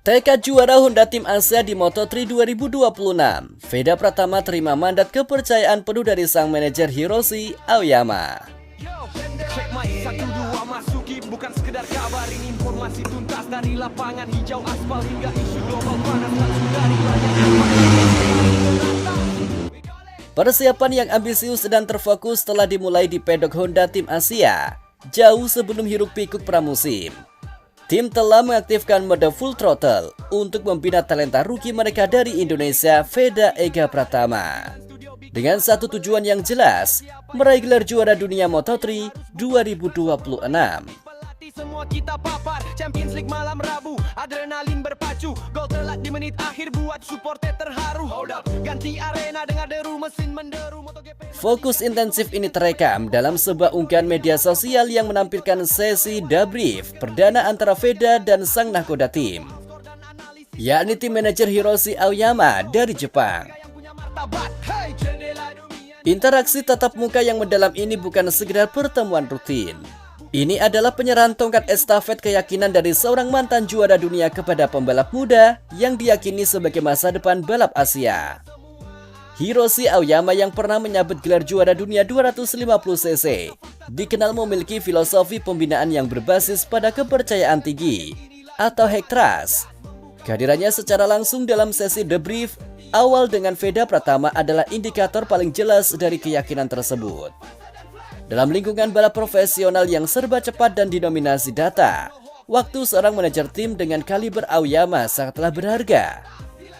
Tekad juara Honda Tim Asia di Moto3 2026. Veda Pratama terima mandat kepercayaan penuh dari sang manajer Hiroshi Aoyama. Bukan sekedar kabar, ini informasi tuntas dari lapangan hijau aspal hingga isu global panas langsung dari layar. Persiapan yang ambisius dan terfokus telah dimulai di pedok Honda Tim Asia jauh sebelum hiruk-pikuk pramusim. Tim telah mengaktifkan mode full throttle untuk membina talenta rookie mereka dari Indonesia, Veda Ega Pratama. Dengan satu tujuan yang jelas, meraih gelar juara dunia Moto3 2026. Semua kita papar, Champions League malam Rabu, adrenalin berpacu, gol telat di menit akhir buat supporter terharu. Hold up, ganti arena dengan deru mesin menderu MotoGP. Fokus intensif ini terekam dalam sebuah unggahan media sosial yang menampilkan sesi debrief perdana antara Veda dan sang nahkoda tim, yakni tim manajer Hiroshi Aoyama dari Jepang. Interaksi tatap muka yang mendalam ini bukan sekedar pertemuan rutin. Ini adalah penyerahan tongkat estafet keyakinan dari seorang mantan juara dunia kepada pembalap muda yang diyakini sebagai masa depan balap Asia. Hiroshi Aoyama yang pernah menyabet gelar juara dunia 250cc dikenal memiliki filosofi pembinaan yang berbasis pada kepercayaan tinggi atau high trust. Kehadirannya secara langsung dalam sesi debrief awal dengan Veda Pratama adalah indikator paling jelas dari keyakinan tersebut. Dalam lingkungan balap profesional yang serba cepat dan dinominasi data, waktu seorang manajer tim dengan kaliber Aoyama sangatlah berharga.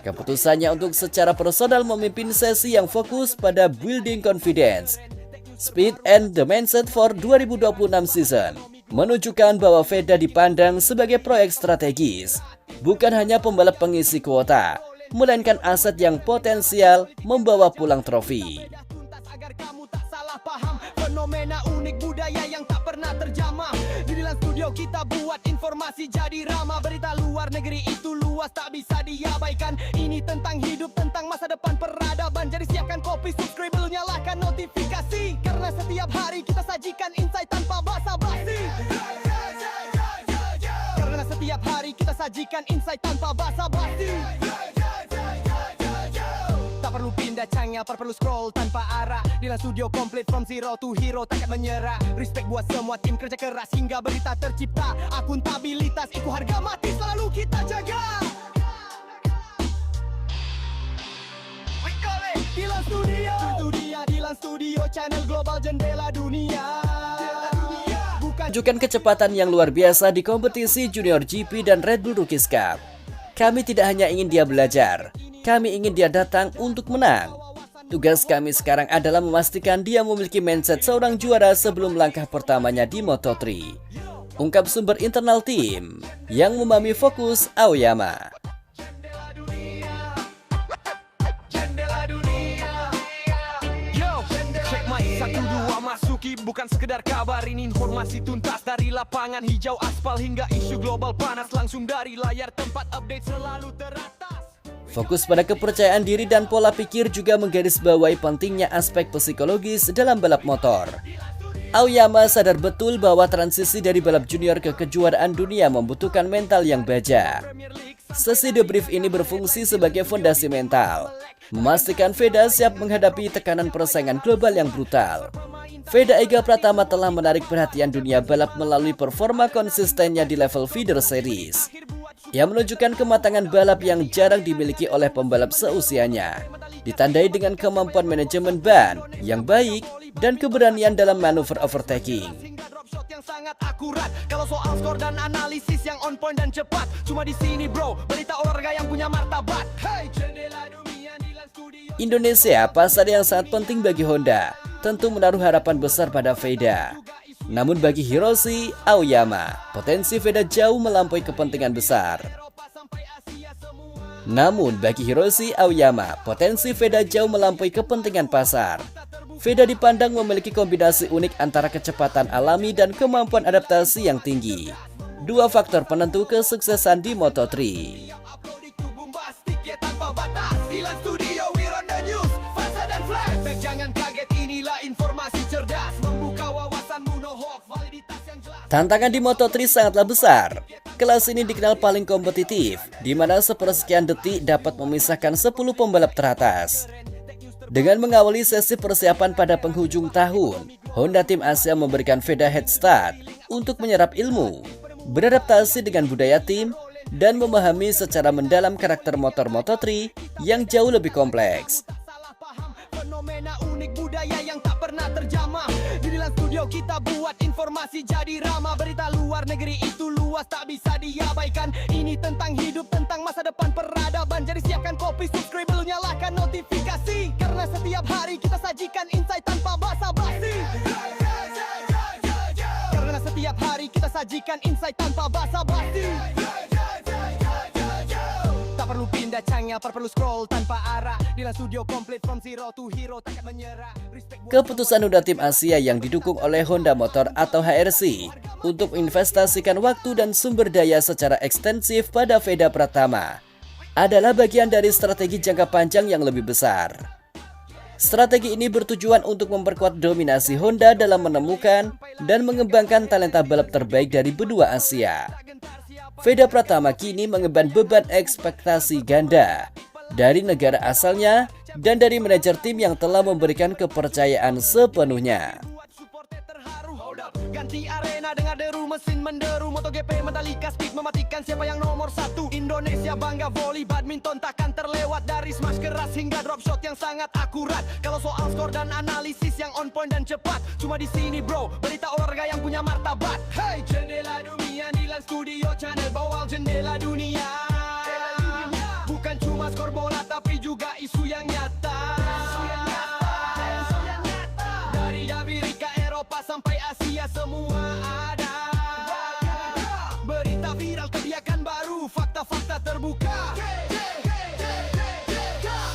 Keputusannya untuk secara personal memimpin sesi yang fokus pada building confidence, speed and the mindset for 2026 season menunjukkan bahwa Veda dipandang sebagai proyek strategis, bukan hanya pembalap pengisi kuota, melainkan aset yang potensial membawa pulang trofi. Fenomena unik budaya yang tak pernah terjamah. Di dalam studio kita buat informasi jadi ramah. Berita luar negeri itu luas tak bisa diabaikan. Ini tentang hidup, tentang masa depan peradaban. Jadi siapkan kopi, subscribe, nyalakan notifikasi, karena setiap hari kita sajikan insight tanpa basa-basi. Karena setiap hari kita sajikan insight tanpa basa-basi. Tak perlu pindah channel, perlu scroll tanpa arah. Di dalam studio komplit from zero to hero, takkan menyerah. Respect buat semua tim kerja keras hingga berita tercipta. Akuntabilitas itu harga mati selalu kita jaga. Dilan studio channel global jendela dunia. Menunjukkan kecepatan yang luar biasa di kompetisi Junior GP dan Red Bull Rookies Cup. Kami tidak hanya ingin dia belajar, kami ingin dia datang untuk menang. Tugas kami sekarang adalah memastikan dia memiliki mindset seorang juara sebelum langkah pertamanya di Moto3. Ungkap sumber internal tim yang memahami fokus Aoyama. Bukan sekedar kabar, ini informasi tuntas dari lapangan hijau aspal hingga isu global panas langsung dari layar tempat update selalu teratas. Fokus pada kepercayaan diri dan pola pikir juga menggarisbawahi pentingnya aspek psikologis dalam balap motor. Aoyama sadar betul bahwa transisi dari balap junior ke kejuaraan dunia membutuhkan mental yang baja. Sesi debrief ini berfungsi sebagai fondasi mental, memastikan Veda siap menghadapi tekanan persaingan global yang brutal. Veda Ega Pratama telah menarik perhatian dunia balap melalui performa konsistennya di level feeder series. Ia menunjukkan kematangan balap yang jarang dimiliki oleh pembalap seusianya, ditandai dengan kemampuan manajemen ban yang baik dan keberanian dalam manuver overtaking. Yang sangat akurat. Kalau soal skor dan analisis yang on point dan cepat, cuma di sini bro, berita olahraga yang punya martabat. Hey, jendela dunia di dalam studio. Indonesia, pasar yang sangat penting bagi Honda, tentu menaruh harapan besar pada Veda. Namun bagi Hiroshi Aoyama, potensi Veda jauh melampaui kepentingan besar. pasar. Veda dipandang memiliki kombinasi unik antara kecepatan alami dan kemampuan adaptasi yang tinggi. Dua faktor penentu kesuksesan di Moto3. Tantangan di Moto3 sangatlah besar. Kelas ini dikenal paling kompetitif, di mana sepersekian detik dapat memisahkan 10 pembalap teratas. Dengan mengawali sesi persiapan pada penghujung tahun, Honda Tim Asia memberikan Veda head start untuk menyerap ilmu, beradaptasi dengan budaya tim, dan memahami secara mendalam karakter motor Moto3 yang jauh lebih kompleks. Fenomena unik budaya yang tak pernah terjamah. Di dalam studio kita buat informasi jadi ramah. Berita luar negeri itu luas tak bisa diabaikan. Ini tentang hidup, tentang masa depan peradaban. Jadi siapkan kopi, subscribe, belum nyalakan notifikasi. Karena setiap hari kita sajikan insight tanpa basa-basi. Karena setiap hari kita sajikan insight tanpa basa-basi. Perlu pindah channel, perlu scroll tanpa arah. Di dalam studio komplit from zero to hero, takkan menyerah. Keputusan Honda Tim Asia yang didukung oleh Honda Motor atau HRC untuk menginvestasikan waktu dan sumber daya secara ekstensif pada Veda Pratama adalah bagian dari strategi jangka panjang yang lebih besar. Strategi ini bertujuan untuk memperkuat dominasi Honda dalam menemukan dan mengembangkan talenta balap terbaik dari benua Asia. Veda Pratama kini mengemban beban ekspektasi ganda dari negara asalnya dan dari manajer tim yang telah memberikan kepercayaan sepenuhnya. Ganti arena dengar deru mesin menderu. MotoGP Mandalika speed mematikan siapa yang nomor satu. Indonesia bangga voli badminton takkan terlewat. Dari smash keras hingga drop shot yang sangat akurat. Kalau soal skor dan analisis yang on point dan cepat, cuma di sini bro, berita olahraga yang punya martabat. Hey, jendela dunia di dalam studio channel bawal jendela dunia. Bukan cuma skor bola tapi juga isu yang nyata. Dari Amerika, Eropa sampai Asia semua ada. Berita viral, kebijakan baru, fakta-fakta terbuka.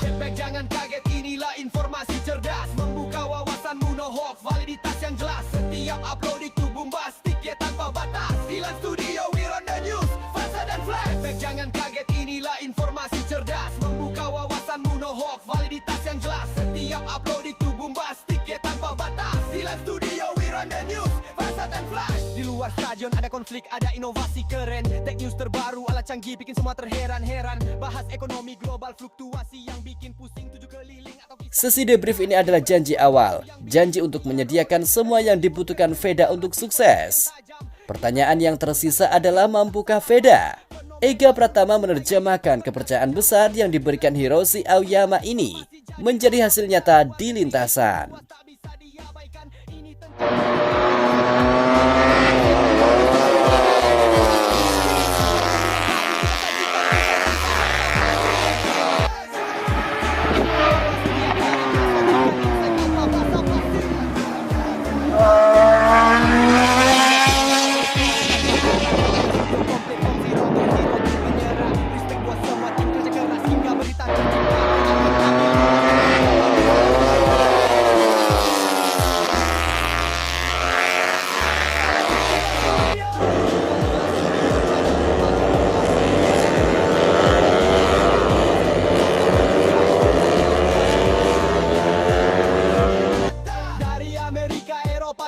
Setback jangan kaget, inilah informasi cerdas. Membuka wawasanmu, no hoax, validitas yang jelas. Setiap upload itu bombastik ya tanpa batas. Dilan studio, we run the news, fasa dan flash. Setback jangan kaget, inilah informasi cerdas. Membuka wawasanmu, no hoax, validitas yang jelas. Setiap upload itu bombastik ya tanpa batas. Dilan studio, we run the news, fasa dan flash. Di luar stadion ada konflik, ada inovasi keren. Tech news terbaru ala canggih bikin semua terheran-heran. Bahas ekonomi global, fluktuasi yang bikin pusing tujuh keliling atau Sesi debrief ini adalah janji awal, janji untuk menyediakan semua yang dibutuhkan Veda untuk sukses. Pertanyaan yang tersisa adalah mampukah Veda? Ega Pratama menerjemahkan kepercayaan besar yang diberikan Hiroshi Aoyama ini menjadi hasil nyata di lintasan.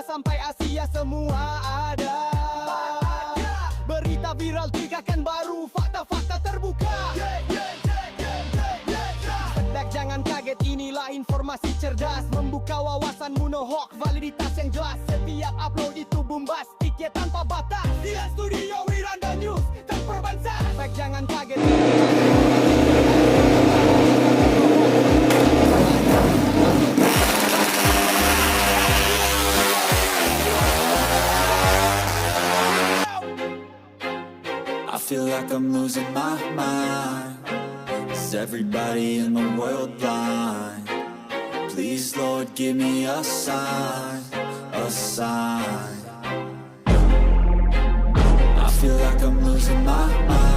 sampai Asia semua ada. Berita viral, tingkahkan baru, fakta-fakta terbuka. Sedak jangan kaget, inilah informasi cerdas. Membuka wawasanmu, no hoax, validitas yang jelas. Setiap upload itu bombastik ya tanpa batas. Di studio we run the news, tanpa bansa. Sedak jangan kaget. I feel like I'm losing my mind. Is everybody in the world blind? Please, Lord, give me a sign, a sign. I feel like I'm losing my mind.